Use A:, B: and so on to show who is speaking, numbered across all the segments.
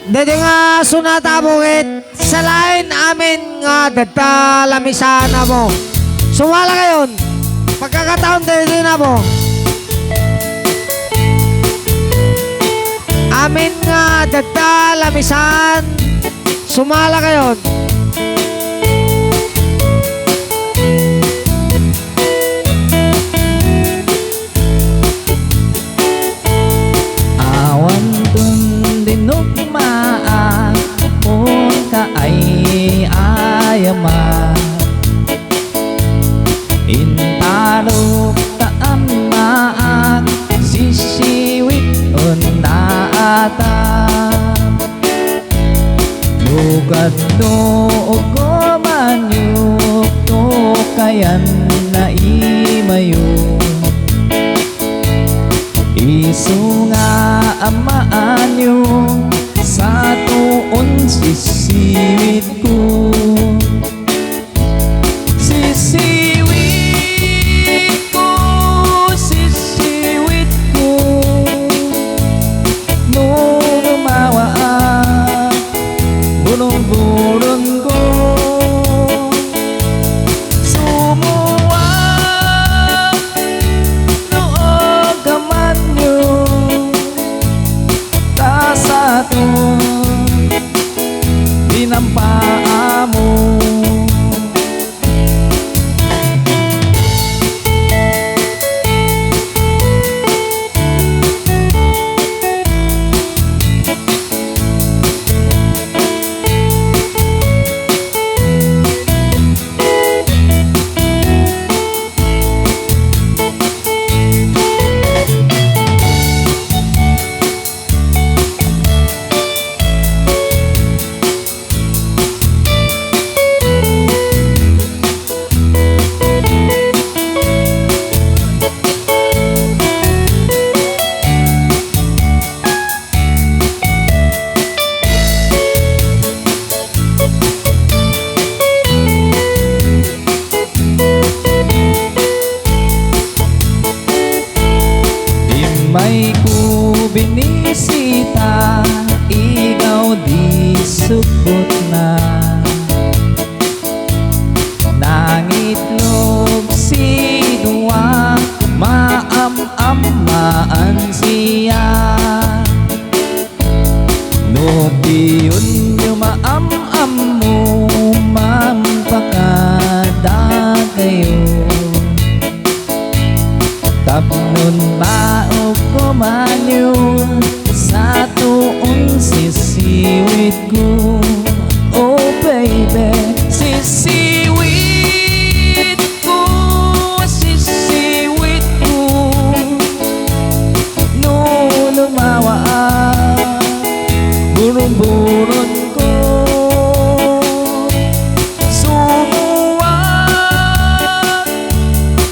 A: Dede nga sunata mo sa lain amin nga data lamisana mo. Sumala kayon. Pagkakataon dede na mo. Amin nga data lamisan. Sumala kayon.
B: Awan dun dinugmaan mo ka ay ayama intalok taan maak sisiwit na ata lugad no ko manyuk to kayan na imayo isu nga amaan nyo sa tuon sisiwit ko sisiwit ko sisiwit ko no lumawa bulong-bulong ko sumuwa noong gaman nyo ta sa to dinampaa mo may ku binisita ikaw di subot na nangitlog si duwa maam-amaan siya nubiyon nyo maam-am mo mampakada kayo tapnon baog ko manyo sa tuong sisiwit ko oh baby sisiwit ko sisiwit ko no lumawa burong-burong ko sumuwa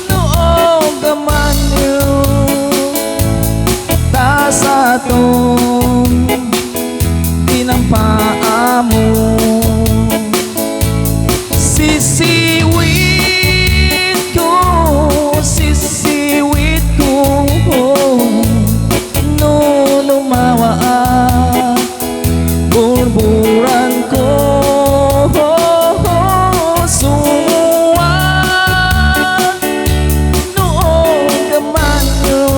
B: noong gaman nyo ta sa tong dinampaa mo sisiwit ko sisiwit ko no lumawa burburan ko sumuwa noong gaman nyo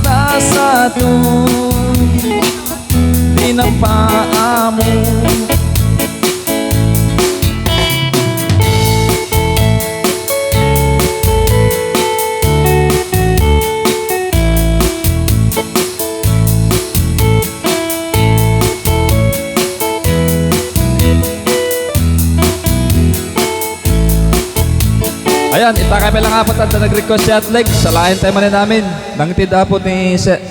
B: ta sa tong dinampaa mo
C: Ayan, itakay pa lang apat na nag-request si Atleg. Sa lain tayo man namin. Nangtid apot ni Sir.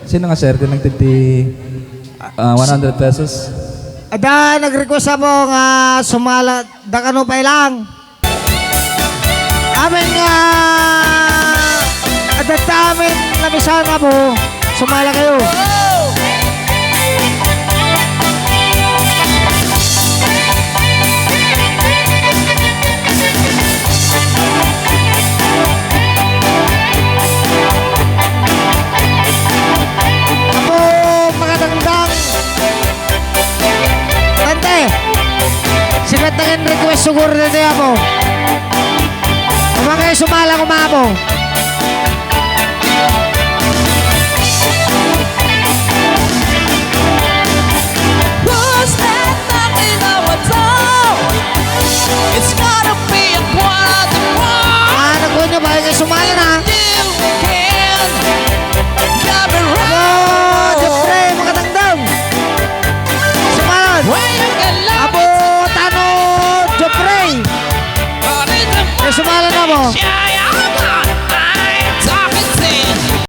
C: Sino nga Sir? Nangtid di 100 pesos.
A: Ada nag-request mo nga sumala dakano pa ilang. Amin nga ada tamin lamisana mo. Sumala kayo. sugur na niya mo. Mga kayo sumala kumabo.
B: Who's that knocking our door? It's gotta be a one of the one.
A: Ano ko nyo ba? Kayo sumala na.
B: You can get me
A: Abo,
B: right.
A: Jeffrey, makatangdang. Sumalan.
B: Where you can love
A: Abo, Tano, Jeffrey.
B: but in the
A: Kayo sumala na mo.
B: shine.